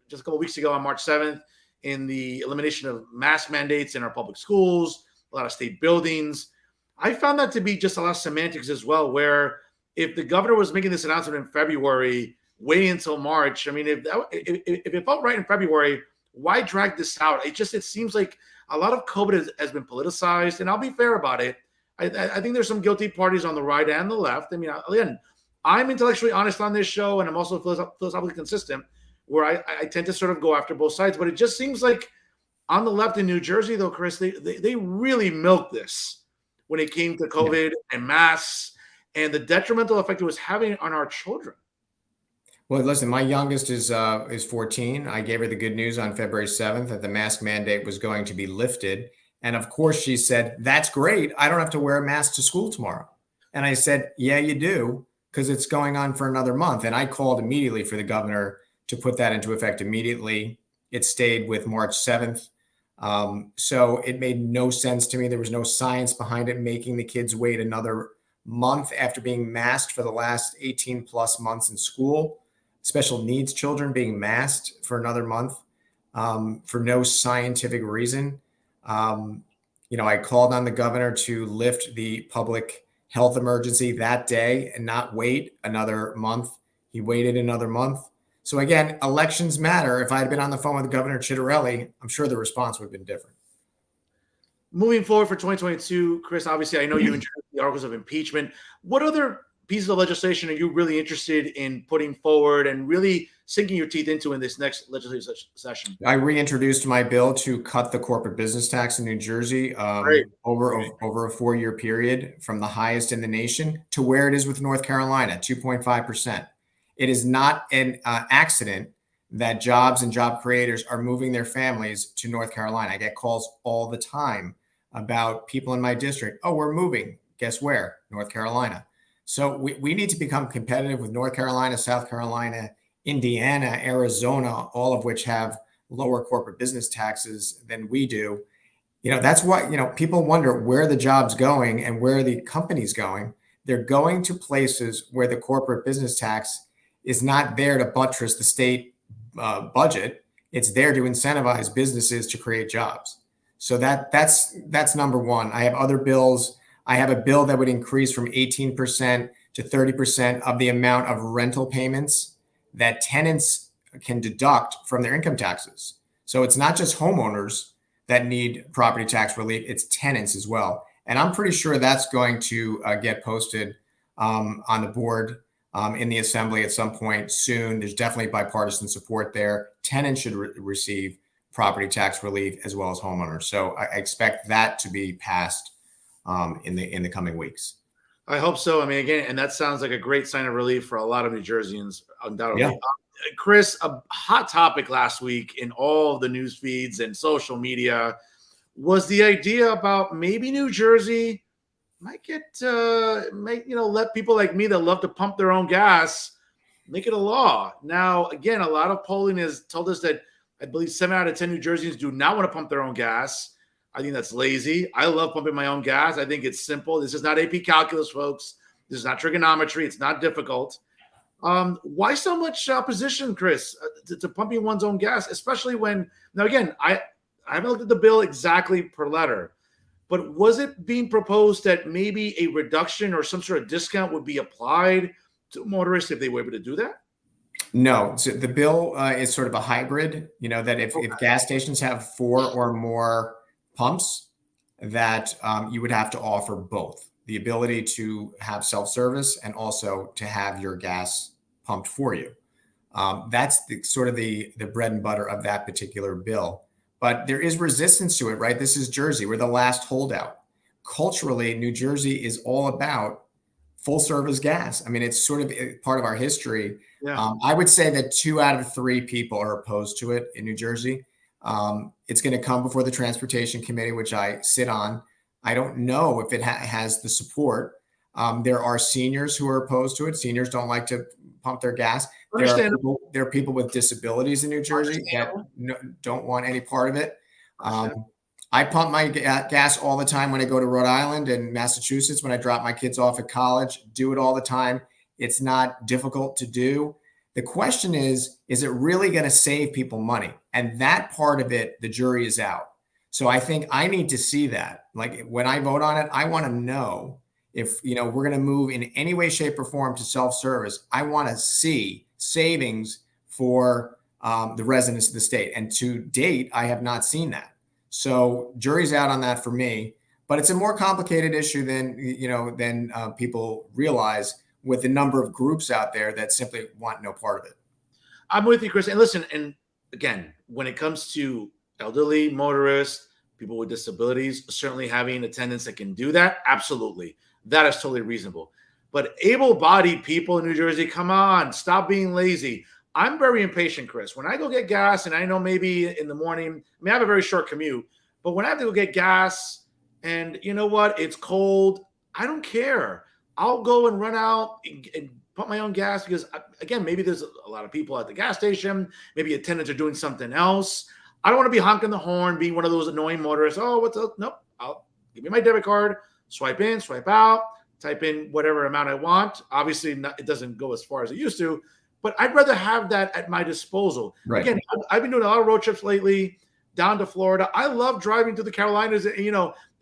just a couple of weeks ago on March 7th in the elimination of mask mandates in our public schools, a lot of state buildings. I found that to be just a lot of semantics as well, where if the governor was making this announcement in February, waiting until March, I mean, if it felt right in February, why drag this out? It seems like a lot of COVID has been politicized, and I'll be fair about it. I think there's some guilty parties on the right and the left. I mean, again, I'm intellectually honest on this show, and I'm also philosophically consistent, where I tend to sort of go after both sides. But it just seems like on the left in New Jersey, though, Chris, they really milked this when it came to COVID and masks and the detrimental effect it was having on our children. Well, listen, my youngest is 14. I gave her the good news on February 7th that the mask mandate was going to be lifted. And of course, she said, "That's great. I don't have to wear a mask to school tomorrow." And I said, "Yeah, you do, because it's going on for another month." And I called immediately for the governor to put that into effect immediately. It stayed with March 7th. So it made no sense to me. There was no science behind it, making the kids wait another month after being masked for the last 18 plus months in school. Special needs children being masked for another month for no scientific reason. I called on the governor to lift the public health emergency that day and not wait another month. He waited another month. So again, elections matter. If I had been on the phone with Governor Chitterelli, I'm sure the response would have been different. Moving forward for 2022, Chris, obviously, I know you introduced the articles of impeachment. What other pieces of legislation are you really interested in putting forward and really sinking your teeth into in this next legislative session? I reintroduced my bill to cut the corporate business tax in New Jersey over a 4-year period from the highest in the nation to where it is with North Carolina, 2.5%. It is not an accident that jobs and job creators are moving their families to North Carolina. I get calls all the time about people in my district. "Oh, we're moving. Guess where? North Carolina." So we need to become competitive with North Carolina, South Carolina, Indiana, Arizona, all of which have lower corporate business taxes than we do. That's why, people wonder where the job's going and where the company's going. They're going to places where the corporate business tax is not there to buttress the state budget. It's there to incentivize businesses to create jobs. So that's number one. I have other bills. I have a bill that would increase from 18% to 30% of the amount of rental payments that tenants can deduct from their income taxes. So it's not just homeowners that need property tax relief, it's tenants as well. And I'm pretty sure that's going to get posted on the board in the assembly at some point soon. There's definitely bipartisan support there. Tenants should receive property tax relief as well as homeowners. So I expect that to be passed in the coming weeks. I hope so. I mean, again, and that sounds like a great sign of relief for a lot of New Jerseyans, undoubtedly. Yeah. Chris, a hot topic last week in all the news feeds and social media was the idea about maybe New Jersey might let people like me that love to pump their own gas make it a law. Now, again, a lot of polling has told us that I believe 7 out of 10 New Jerseyans do not want to pump their own gas. I think that's lazy. I love pumping my own gas. I think it's simple. This is not AP calculus, folks. This is not trigonometry. It's not difficult. Why so much opposition, Chris, to pumping one's own gas, especially when, now again, I haven't looked at the bill exactly per letter, but was it being proposed that maybe a reduction or some sort of discount would be applied to motorists if they were able to do that? No. So the bill is sort of a hybrid, that if gas stations have 4 or more pumps, that you would have to offer both the ability to have self-service and also to have your gas pumped for you. That's the bread and butter of that particular bill. But there is resistance to it, right? This is Jersey. We're the last holdout. culturally, New Jersey is all about full service gas. I mean, it's sort of part of our history. Yeah. I would say that 2 out of 3 people are opposed to it in New Jersey. It's going to come before the Transportation Committee, which I sit on. I don't know if it has the support. There are seniors who are opposed to it. Seniors don't like to pump their gas. There are people with disabilities in New Jersey that don't want any part of it. I pump my gas all the time when I go to Rhode Island and Massachusetts, when I drop my kids off at college, do it all the time. It's not difficult to do. The question is it really going to save people money? And that part of it, the jury is out. So I think I need to see that. Like when I vote on it, I want to know if, we're going to move in any way, shape, or form to self-service. I want to see savings for the residents of the state. And to date, I have not seen that. So jury's out on that for me, but it's a more complicated issue than people realize, with the number of groups out there that simply want no part of it. I'm with you, Chris. And listen, and again, when it comes to elderly, motorists, people with disabilities, certainly having attendants that can do that, absolutely. That is totally reasonable. But able-bodied people in New Jersey, come on, stop being lazy. I'm very impatient, Chris. When I go get gas, and I know maybe in the morning, I have a very short commute, but when I have to go get gas and you know what, it's cold, I don't care. I'll go and run out and pump my own gas because, again, maybe there's a lot of people at the gas station. Maybe attendants are doing something else. I don't want to be honking the horn, being one of those annoying motorists. Oh, what's up? Nope. Give me my debit card, swipe in, swipe out, type in whatever amount I want. Obviously, it doesn't go as far as it used to, but I'd rather have that at my disposal. Right. Again, I've been doing a lot of road trips lately down to Florida. I love driving to the Carolinas,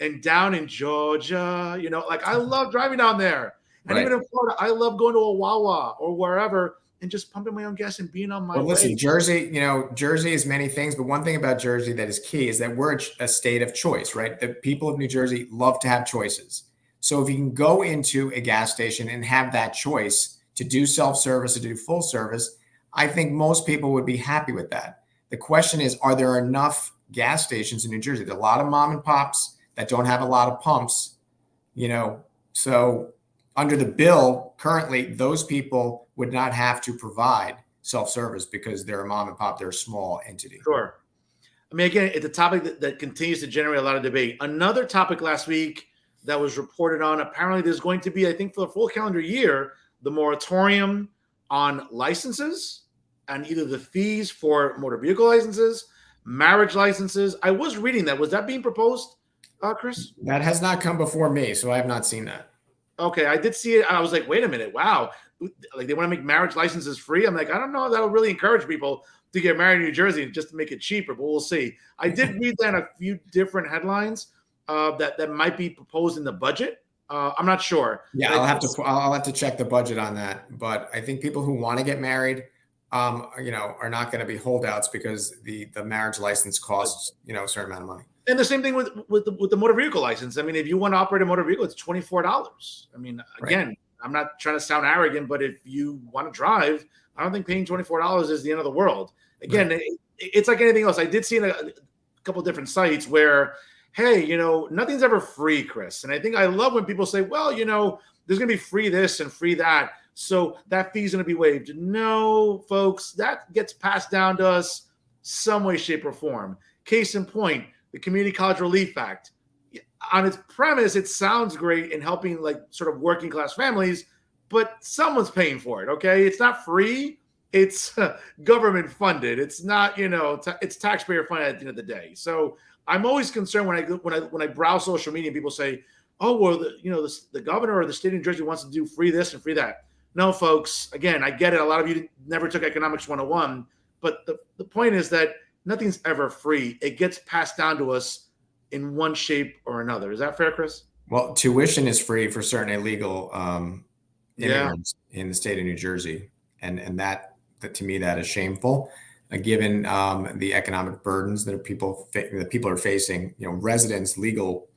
and down in Georgia, I love driving down there. And even in Florida, I love going to a Wawa or wherever and just pumping my own gas and being on my way. Well, listen, Jersey, Jersey is many things, but one thing about Jersey that is key is that we're a state of choice, right? The people of New Jersey love to have choices. So if you can go into a gas station and have that choice to do self-service or to do full service, I think most people would be happy with that. The question is, are there enough gas stations in New Jersey? There are a lot of mom and pops that don't have a lot of pumps, so under the bill currently, those people would not have to provide self-service because they're a mom and pop, they're a small entity. Sure. Again, it's a topic that continues to generate a lot of debate. Another topic last week that was reported on, apparently there's going to be, I think for the full calendar year, the moratorium on licenses and either the fees for motor vehicle licenses, marriage licenses. I was reading that. Was that being proposed, Chris? That has not come before me, so I have not seen that. Okay, I did see it. I was like, wait a minute, wow. Like they want to make marriage licenses free. I'm like, I don't know if that'll really encourage people to get married in New Jersey just to make it cheaper, but we'll see. I did read that in a few different headlines that might be proposed in the budget. I'm not sure. Yeah, I'll have to check the budget on that. But I think people who want to get married, are not going to be holdouts because the marriage license costs, a certain amount of money. And the same thing with the motor vehicle license. If you want to operate a motor vehicle, it's $24. Again, I'm not trying to sound arrogant, but if you want to drive, I don't think paying $24 is the end of the world. Again, it's like anything else. I did see in a couple different sites where, hey, nothing's ever free, Chris. And I think I love when people say, well, there's going to be free this and free that, so that fee's going to be waived. No, folks, that gets passed down to us some way, shape, or form. Case in point, the Community College Relief Act. On its premise, it sounds great in helping sort of working class families, but someone's paying for it, okay? It's not free. It's government funded. It's not, it's taxpayer funded at the end of the day. So I'm always concerned when I browse social media and people say, oh, well, the governor or the state of New Jersey wants to do free this and free that. No, folks, again, I get it. A lot of you never took Economics 101, but the point is that nothing's ever free. It gets passed down to us in one shape or another. Is that fair, Chris? Well, tuition is free for certain illegal immigrants in the state of New Jersey. And that to me, that is shameful, given the economic burdens that people are facing, residents, legal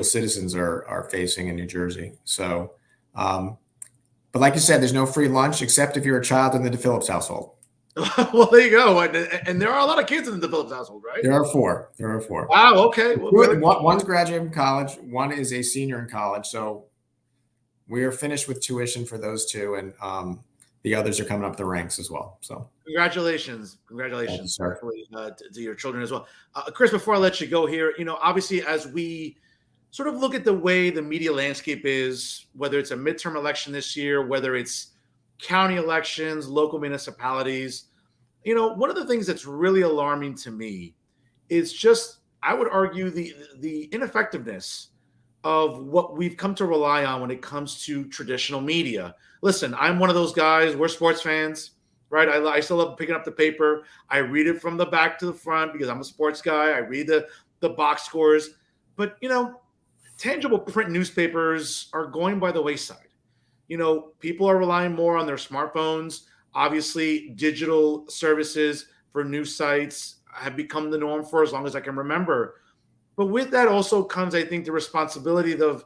citizens are facing in New Jersey. So, but like you said, there's no free lunch except if you're a child in the DePhillips household. Well, there you go. And there are a lot of kids in the DePhillips household, right? There are four. There are four. Wow. Okay. Well, One's graduating from college. One is a senior in college. So we are finished with tuition for those two, and the others are coming up the ranks as well. So congratulations, thank you, sir. to your children as well. Chris, before I let you go here, obviously as we sort of look at the way the media landscape is, whether it's a midterm election this year, whether it's county elections, local municipalities, one of the things that's really alarming to me is just, I would argue, the ineffectiveness of what we've come to rely on when it comes to traditional media. Listen, I'm one of those guys. We're sports fans, right? I still love picking up the paper. I read it from the back to the front because I'm a sports guy. I read the box scores. But, tangible print newspapers are going by the wayside. People are relying more on their smartphones. Obviously, digital services for news sites have become the norm for as long as I can remember. But with that also comes, I think, the responsibility of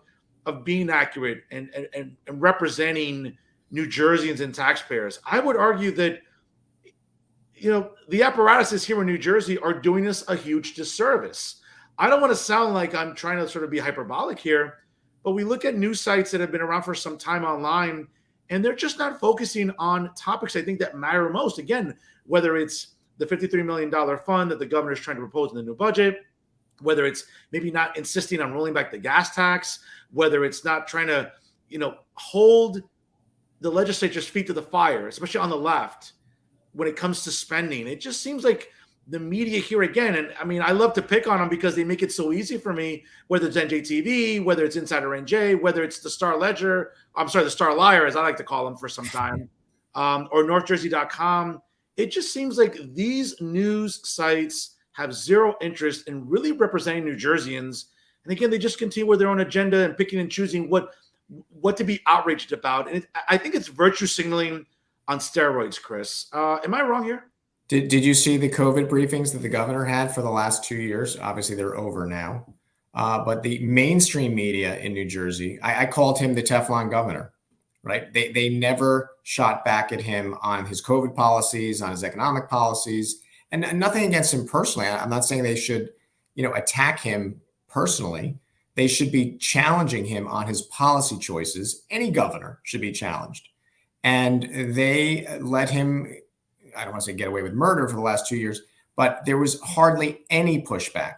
being accurate and representing New Jerseyans and taxpayers. I would argue that, the apparatuses here in New Jersey are doing us a huge disservice. I don't want to sound like I'm trying to sort of be hyperbolic here, but we look at news sites that have been around for some time online, and they're just not focusing on topics I think that matter most. Again, whether it's the $53 million fund that the governor is trying to propose in the new budget, whether it's maybe not insisting on rolling back the gas tax, whether it's not trying to, hold the legislature's feet to the fire, especially on the left, when it comes to spending. It just seems like the media here again, and I mean, I love to pick on them because they make it so easy for me, whether it's NJTV, whether it's Insider NJ, whether it's the Star Ledger, the Star Liar, as I like to call them for some time, or NorthJersey.com. It just seems like these news sites have zero interest in really representing New Jerseyans. And again, they just continue with their own agenda and picking and choosing what to be outraged about. And I think it's virtue signaling on steroids, Chris. Am I wrong here? Did you see the COVID briefings that the governor had for the last 2 years? Obviously, they're over now. But the mainstream media in New Jersey, I called him the Teflon governor, right? They never shot back at him on his COVID policies, on his economic policies, and nothing against him personally. I'm not saying they should, attack him personally. They should be challenging him on his policy choices. Any governor should be challenged. And they let him, I don't want to say get away with murder for the last 2 years, but there was hardly any pushback,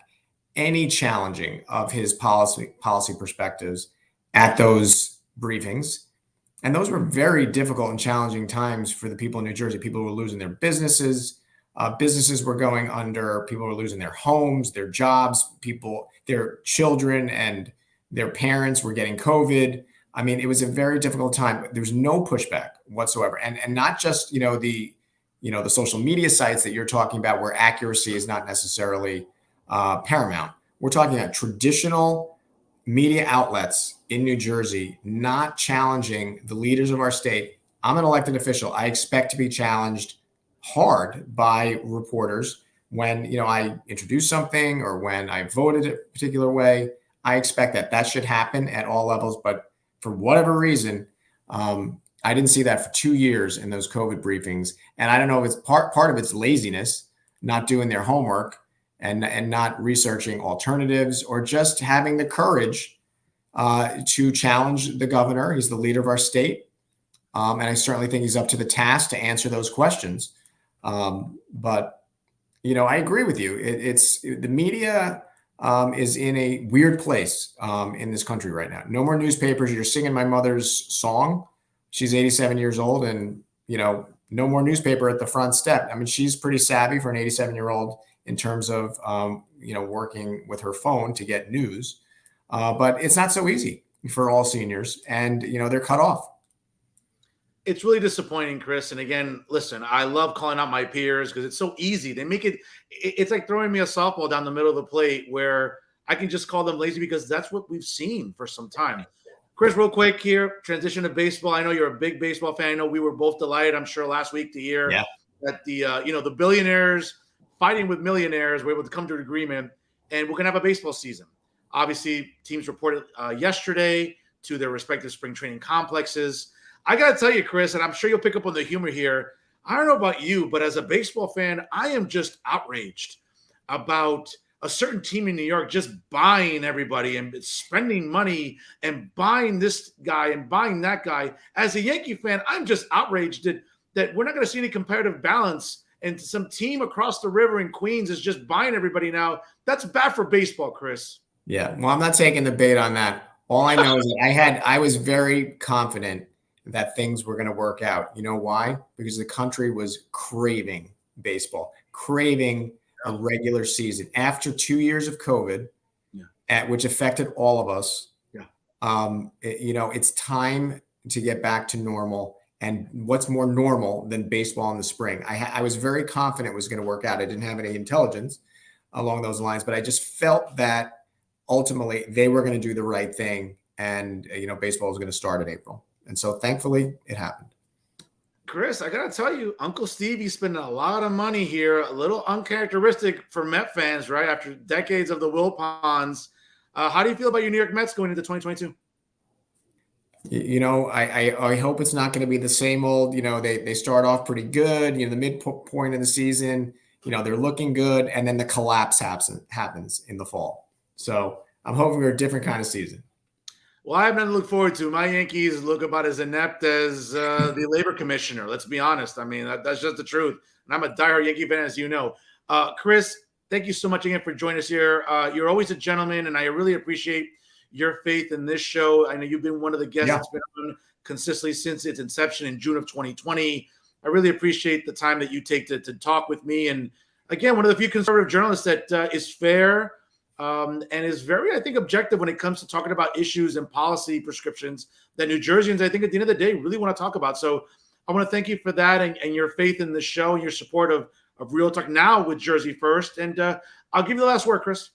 any challenging of his policy perspectives at those briefings. And those were very difficult and challenging times for the people in New Jersey. People were losing their businesses. Businesses were going under. People were losing their homes, their jobs. Their children and their parents were getting COVID. I mean, it was a very difficult time. There's no pushback whatsoever. And not just, the social media sites that you're talking about where accuracy is not necessarily paramount. We're talking about traditional media outlets in New Jersey not challenging the leaders of our state. I'm an elected official. I expect to be challenged hard by reporters when, I introduce something or when I voted a particular way. I expect that should happen at all levels. But for whatever reason, I didn't see that for 2 years in those COVID briefings. And I don't know if it's part of it's laziness, not doing their homework and not researching alternatives, or just having the courage to challenge the governor. He's the leader of our state. And I certainly think he's up to the task to answer those questions. But, I agree with you. It's the media is in a weird place in this country right now. No more newspapers. You're singing my mother's song. She's 87 years old, and, no more newspaper at the front step. I mean, she's pretty savvy for an 87-year-old in terms of, working with her phone to get news. But it's not so easy for all seniors, and, they're cut off. It's really disappointing, Chris. And again, listen, I love calling out my peers because it's so easy. They make it's like throwing me a softball down the middle of the plate where I can just call them lazy because that's what we've seen for some time. Chris, real quick here, transition to baseball. I know you're a big baseball fan. I know we were both delighted, I'm sure, last week to hear that the billionaires fighting with millionaires were able to come to an agreement, and we're going to have a baseball season. Obviously, teams reported yesterday to their respective spring training complexes. I got to tell you, Chris, and I'm sure you'll pick up on the humor here. I don't know about you, but as a baseball fan, I am just outraged about a certain team in New York just buying everybody and spending money and buying this guy and buying that guy. As a Yankee fan, I'm just outraged that we're not going to see any comparative balance and some team across the river in Queens is just buying everybody now. That's bad for baseball, Chris. Yeah. Well, I'm not taking the bait on that. All I know is that I was very confident that things were going to work out. You know why? Because the country was craving baseball, craving a regular season after 2 years of COVID, which affected all of us. It's time to get back to normal. And what's more normal than baseball in the spring? I was very confident it was going to work out. I didn't have any intelligence along those lines, but I just felt that ultimately they were going to do the right thing. And, baseball was going to start in April. And so thankfully it happened. Chris, I got to tell you, Uncle Stevie's spending a lot of money here, a little uncharacteristic for Met fans, right? After decades of the Wilpons. How do you feel about your New York Mets going into 2022? I hope it's not going to be the same old, they start off pretty good, the midpoint of the season, they're looking good. And then the collapse happens in the fall. So I'm hoping for a different kind of season. Well, I have nothing to look forward to. My Yankees look about as inept as the labor commissioner. Let's be honest. I mean, that's just the truth. And I'm a diehard Yankee fan, as you know. Chris, thank you so much again for joining us here. You're always a gentleman, and I really appreciate your faith in this show. I know you've been one of the guests that's been on consistently since its inception in June of 2020. I really appreciate the time that you take to talk with me. And again, one of the few conservative journalists that is fair, and is very, I think, objective when it comes to talking about issues and policy prescriptions that New Jerseyans, I think, at the end of the day, really want to talk about. So I want to thank you for that and your faith in the show and your support of Real Talk Now with Jersey First. And I'll give you the last word, Chris.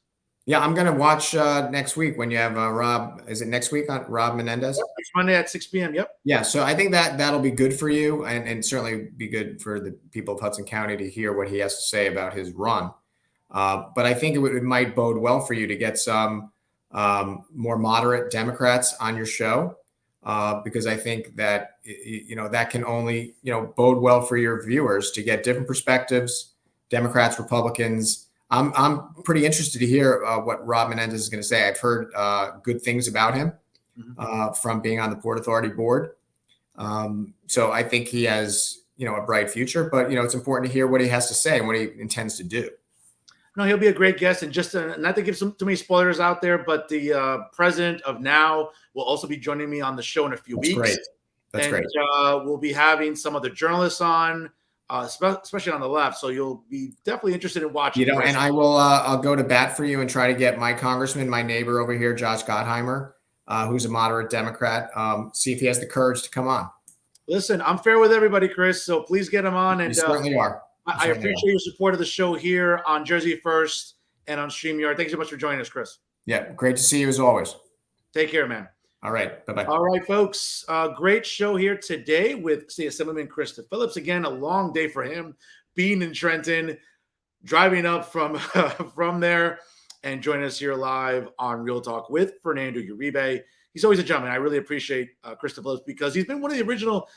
Yeah, I'm going to watch next week when you have Rob. Is it next week on Rob Menendez? Yep, next Monday at 6 p.m. Yep. Yeah, so I think that'll be good for you and certainly be good for the people of Hudson County to hear what he has to say about his run. But I think it might bode well for you to get some more moderate Democrats on your show, because I think that, that can only, bode well for your viewers to get different perspectives, Democrats, Republicans. I'm pretty interested to hear what Rob Menendez is going to say. I've heard good things about him from being on the Port Authority board. So I think he has, a bright future, but, it's important to hear what he has to say and what he intends to do. No, he'll be a great guest. And just not to give too many spoilers out there, but the president of Now will also be joining me on the show in a few weeks. Great. That's great. We'll be having some other journalists on, especially on the left. So you'll be definitely interested in watching. And I will, I'll go to bat for you and try to get my congressman, my neighbor over here, Josh Gottheimer, who's a moderate Democrat, see if he has the courage to come on. Listen, I'm fair with everybody, Chris. So please get him on. And you certainly are. I appreciate your support of the show here on Jersey First and on StreamYard. Thank you so much for joining us, Chris. Yeah, great to see you as always. Take care, man. All right. Bye-bye. All right, folks. Great show here today with State Assemblyman Chris DePhillips. Again, a long day for him being in Trenton, driving up from there and joining us here live on Real Talk with Fernando Uribe. He's always a gentleman. I really appreciate Chris DePhillips because he's been one of the original,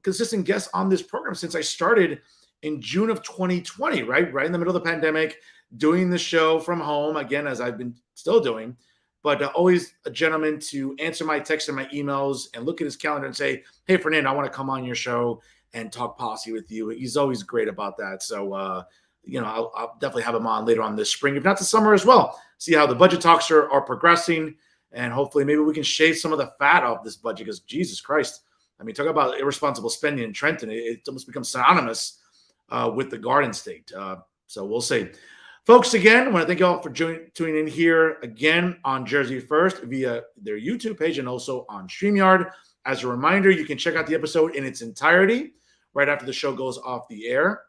consistent guests on this program since I started in June of 2020, right in the middle of the pandemic, doing the show from home, again, as I've been still doing, but always a gentleman to answer my texts and my emails and look at his calendar and say, hey, Fernando, I want to come on your show and talk policy with you. He's always great about that. So, I'll definitely have him on later on this spring, if not the summer as well, see how the budget talks are progressing. And hopefully maybe we can shave some of the fat off this budget because Jesus Christ, I mean, talk about irresponsible spending in Trenton. It almost becomes synonymous with the Garden State. So we'll see. Folks, again, I want to thank you all for tuning in here again on Jersey First via their YouTube page and also on StreamYard. As a reminder, you can check out the episode in its entirety right after the show goes off the air.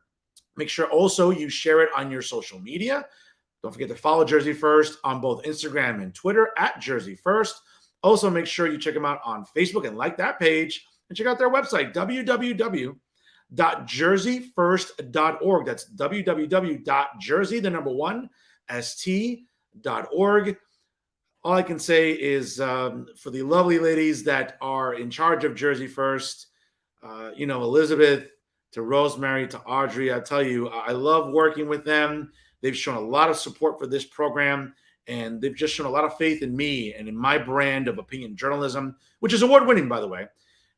Make sure also you share it on your social media. Don't forget to follow Jersey First on both Instagram and Twitter at Jersey First. Also, make sure you check them out on Facebook and like that page and check out their website, www.jerseyfirst.org. That's www.jersey1st.org. All I can say is for the lovely ladies that are in charge of Jersey First, Elizabeth, to Rosemary, to Audrey. I tell you, I love working with them. They've shown a lot of support for this program, and they've just shown a lot of faith in me and in my brand of opinion journalism, which is award-winning, by the way.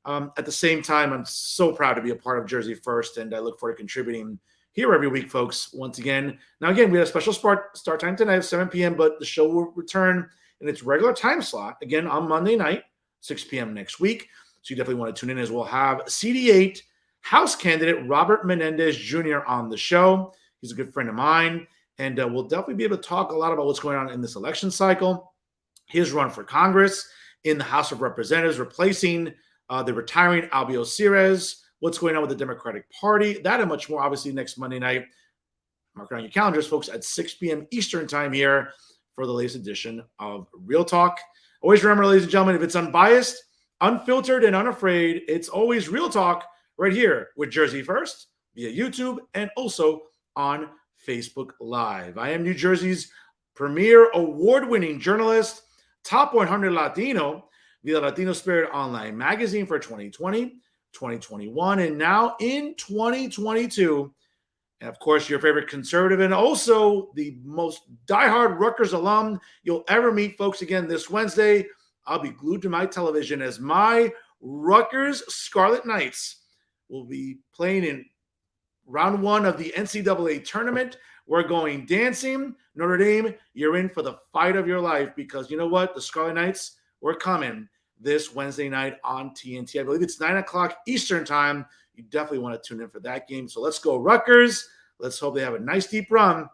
At the same time, I'm so proud to be a part of Jersey First, and I look forward to contributing here every week, folks, once again. Now, again, we have a special start time tonight at 7 p.m., but the show will return in its regular time slot, again, on Monday night, 6 p.m. next week. So you definitely want to tune in, as we'll have CD8 House candidate Robert Menendez Jr. on the show. He's a good friend of mine, and we'll definitely be able to talk a lot about what's going on in this election cycle, his run for Congress in the House of Representatives, replacing the retiring Albio Ceres, what's going on with the Democratic Party, that and much more, obviously, next Monday night. Mark it on your calendars, folks, at 6 p.m. Eastern time here for the latest edition of Real Talk. Always remember, ladies and gentlemen, if it's unbiased, unfiltered, and unafraid, it's always Real Talk right here with Jersey First via YouTube and also on Facebook Live. I am New Jersey's premier award-winning journalist, top 100 Latino via Latino Spirit Online magazine for 2020, 2021, and now in 2022. And of course, your favorite conservative and also the most diehard Rutgers alum you'll ever meet, folks. Again, this Wednesday, I'll be glued to my television as my Rutgers Scarlet Knights will be playing in round 1 of the NCAA tournament. We're going dancing. Notre Dame, you're in for the fight of your life, because you know what? The Scarlet Knights, we're coming this Wednesday night on TNT. I believe it's 9 o'clock Eastern time. You definitely want to tune in for that game. So let's go Rutgers. Let's hope they have a nice deep run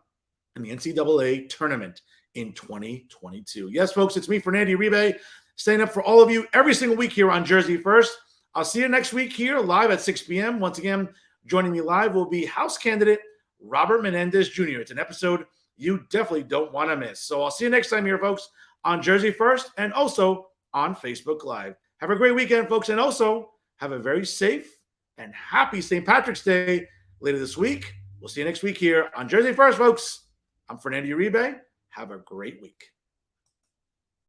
in the NCAA tournament in 2022. Yes, folks, it's me, Fernando Uribe, staying up for all of you every single week here on Jersey First. I'll see you next week here live at 6 p.m. Once again, joining me live will be House candidate Robert Menendez Jr. It's an episode you definitely don't want to miss. So I'll see you next time here, folks, on Jersey First and also on Facebook Live. Have a great weekend, folks, and also have a very safe and happy St. Patrick's Day later this week. We'll see you next week here on Jersey First, folks. I'm Fernando Uribe. Have a great week.